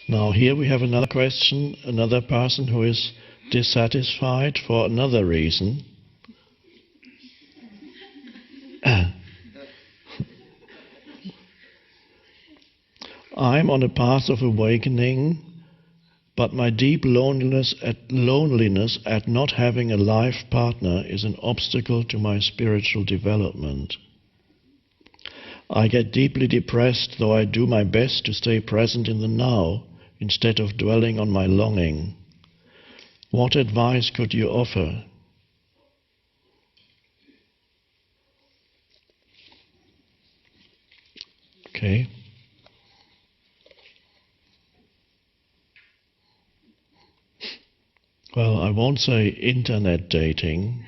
Now here we have another question, another person who is dissatisfied for another reason. I'm on a path of awakening, but my deep loneliness at not having a life partner is an obstacle to my spiritual development. I get deeply depressed, though I do my best to stay present in the now instead of dwelling on my longing. What advice could you offer? Okay. Well, I won't say internet dating.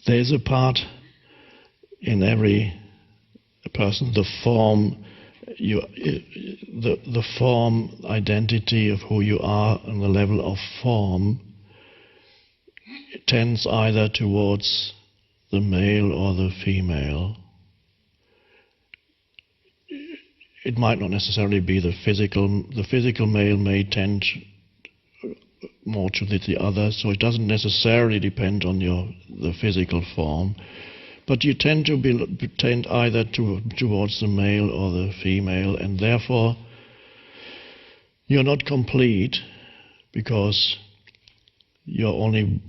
There's a part in every person, the form identity of who you are on the level of form tends either towards the male or the female. It might not necessarily be the physical. The physical male may tend more to the other, so it doesn't necessarily depend on the physical form. But you tend either towards the male or the female, and therefore you're not complete because you're only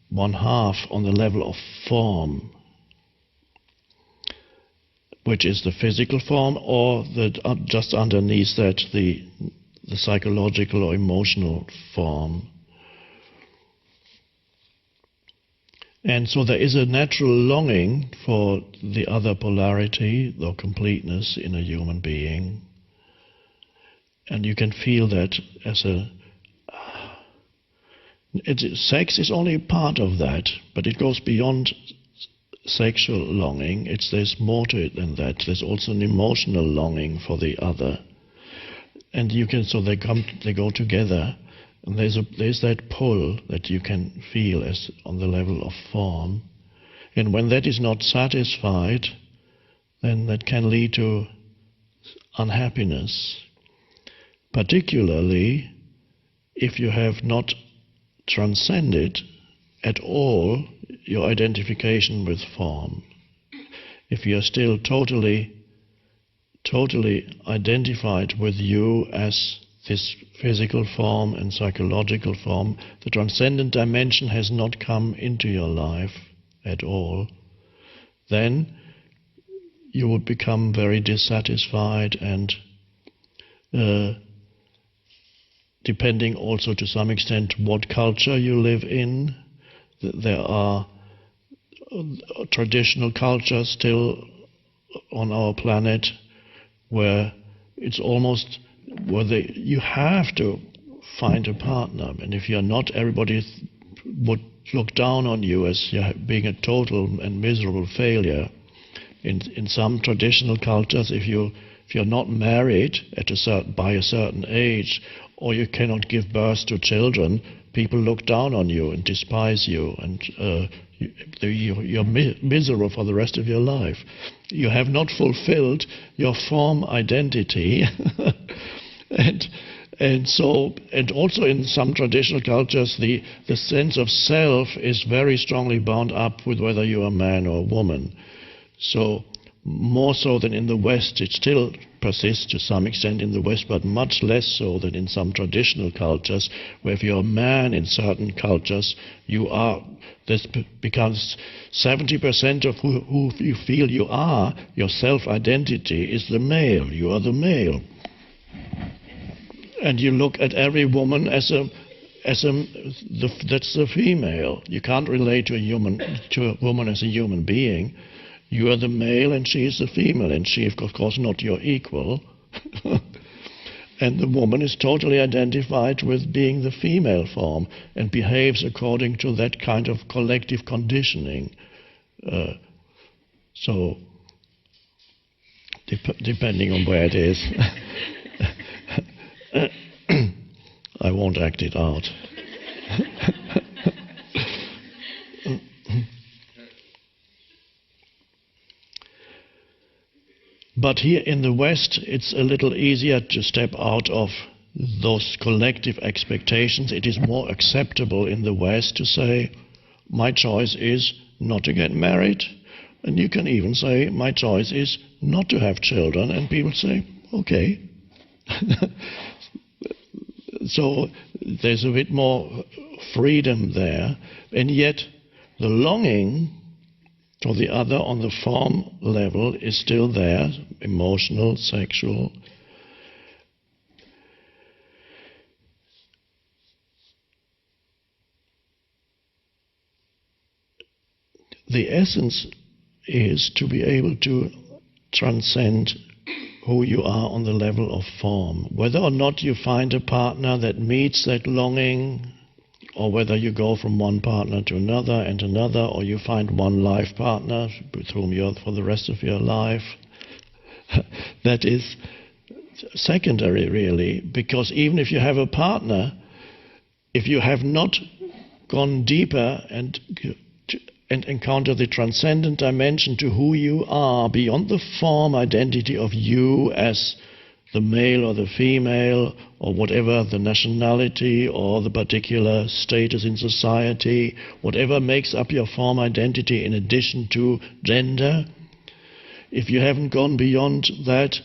one half on the level of form, which is the physical form, or just underneath that the psychological or emotional form. And so there is a natural longing for the other polarity, the completeness in a human being. And you can feel that as sex is only part of that, but it goes beyond sexual longing. There's more to it than that. There's also an emotional longing for the other. And they go together. And there's that pull that you can feel as on the level of form. And when that is not satisfied, then that can lead to unhappiness, particularly if you have not transcended at all your identification with form. If you are still totally identified with you as this physical form and psychological form, the transcendent dimension has not come into your life at all, then you would become very dissatisfied and depending also to some extent what culture you live in. There are traditional cultures still on our planet where it's almost you have to find a partner, and if you're not, everybody would look down on you as being a total and miserable failure. In some traditional cultures, if you're not married by a certain age, or you cannot give birth to children, people look down on you and despise you, and you're miserable for the rest of your life. You have not fulfilled your form identity. And also in some traditional cultures, the sense of self is very strongly bound up with whether you're a man or a woman. So more so than in the West, it still persists to some extent in the West, but much less so than in some traditional cultures, where if you're a man in certain cultures, this becomes 70% of who you feel you are, your self-identity is the male. You are the male. And you look at every woman that's the female. You can't relate to a woman as a human being. You are the male and she is the female, and she is of course not your equal. And the woman is totally identified with being the female form and behaves according to that kind of collective conditioning. So depending on where it is. I won't act it out. But here in the West, it's a little easier to step out of those collective expectations. It is more acceptable in the West to say, my choice is not to get married. And you can even say, my choice is not to have children. And people say, okay. So there's a bit more freedom there. And yet the longing for the other on the form level is still there, emotional, sexual. The essence is to be able to transcend who you are on the level of form. Whether or not you find a partner that meets that longing, or whether you go from one partner to another and another, or you find one life partner with whom you're for the rest of your life, that is secondary really, because even if you have a partner, if you have not gone deeper and encounter the transcendent dimension to who you are beyond the form identity of you as the male or the female or whatever the nationality or the particular status in society, whatever makes up your form identity in addition to gender, if you haven't gone beyond that,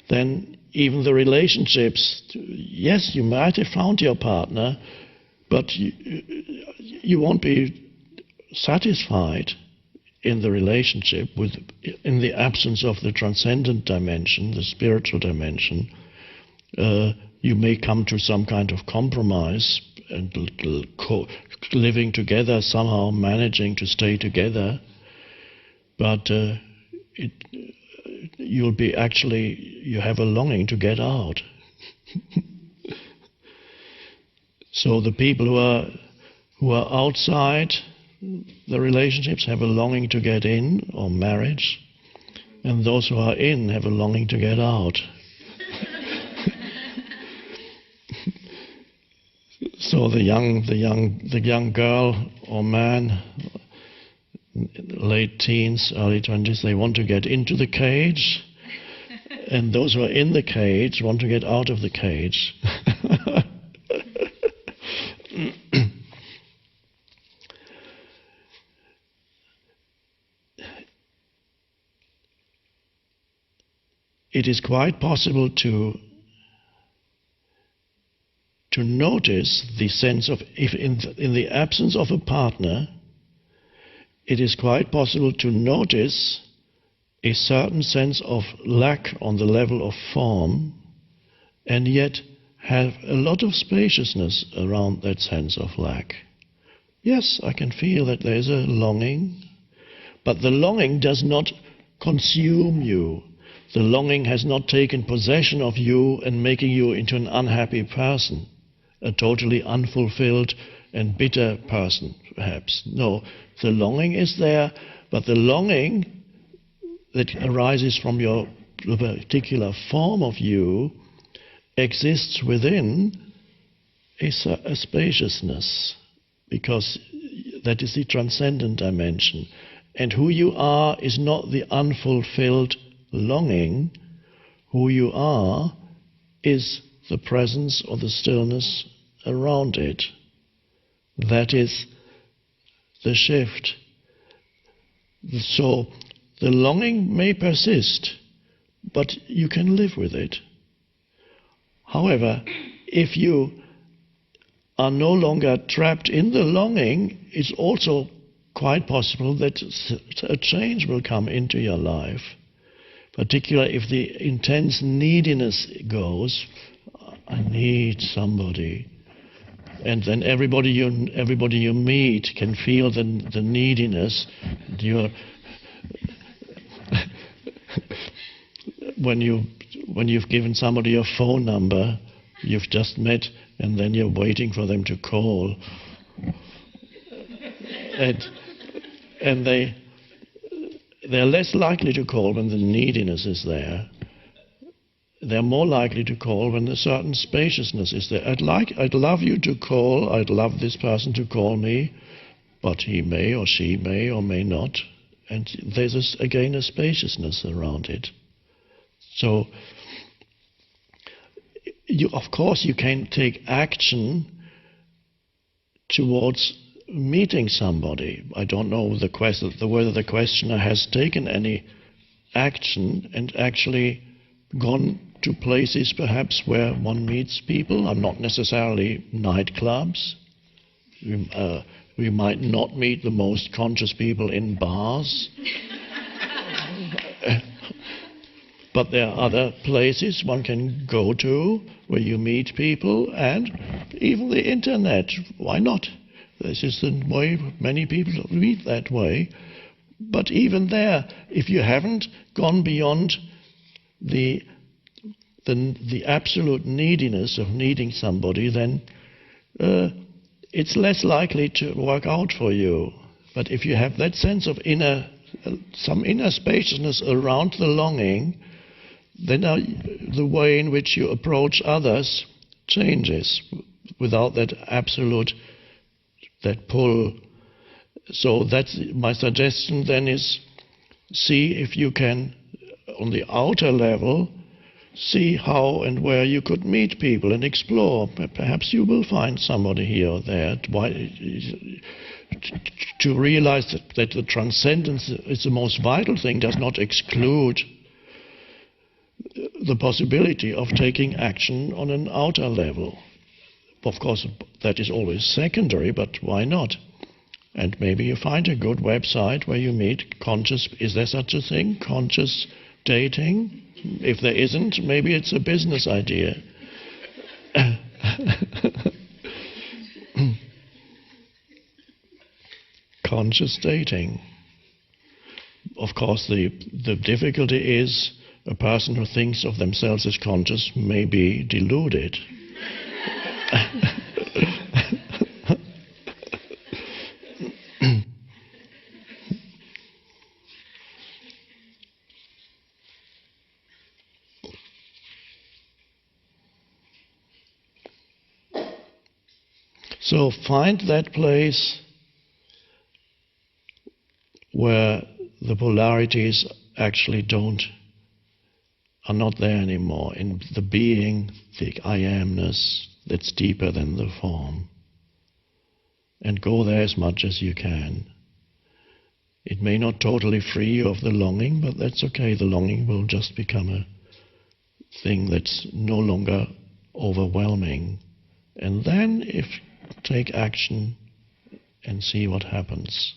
then even the relationships, yes, you might have found your partner, but you won't be satisfied in the relationship in the absence of the transcendent dimension, the spiritual dimension. You may come to some kind of compromise and living together, somehow managing to stay together, but you have a longing to get out. So the people who are outside the relationships have a longing to get in, or marriage, and those who are in have a longing to get out. So the young girl or man, late teens, early 20s, they want to get into the cage, and those who are in the cage want to get out of the cage. It is quite possible to notice the sense of, if in the absence of a partner, it is quite possible to notice a certain sense of lack on the level of form, and yet have a lot of spaciousness around that sense of lack. Yes, I can feel that there is a longing, but the longing does not consume you. The longing has not taken possession of you and making you into an unhappy person, a totally unfulfilled and bitter person, perhaps. No, the longing is there, but the longing that arises from your particular form of you exists within a spaciousness, because that is the transcendent dimension. And who you are is not the unfulfilled longing. Who you are is the presence or the stillness around it. That is the shift. So the longing may persist, but you can live with it. However, if you are no longer trapped in the longing, it's also quite possible that a change will come into your life. Particularly if the intense neediness goes, I need somebody. And then everybody you meet can feel the neediness. When you've given somebody your phone number, you've just met, and then you're waiting for them to call. And they're less likely to call when the neediness is there. they're more likely to call when a certain spaciousness is there. I'd love you to call, I'd love this person to call me, but he may or she may or may not. And there's again a spaciousness around it. So, of course you can take action towards meeting somebody. I don't know whether the questioner has taken any action and actually gone to places perhaps where one meets people. I'm not necessarily nightclubs. We might not meet the most conscious people in bars. But there are other places one can go to where you meet people, and even the internet. Why not? This is the way many people meet that way. But even there, if you haven't gone beyond the absolute neediness of needing somebody, then it's less likely to work out for you. But if you have that sense of some inner spaciousness around the longing, then the way in which you approach others changes without that absolute, that pull. So that's my suggestion then, is see if you can, on the outer level, see how and where you could meet people and explore. Perhaps you will find somebody here or there. To realize that the transcendence is the most vital thing does not exclude the possibility of taking action on an outer level. Of course, that is always secondary, but why not? And maybe you find a good website where you meet conscious, is there such a thing, conscious dating? If there isn't, maybe it's a business idea. Conscious dating. Of course, the difficulty is a person who thinks of themselves as conscious may be deluded. So find that place where the polarities actually are not there anymore, in the being, the I amness that's deeper than the form. And go there as much as you can. It may not totally free you of the longing, but that's okay. The longing will just become a thing that's no longer overwhelming. And then take action and see what happens.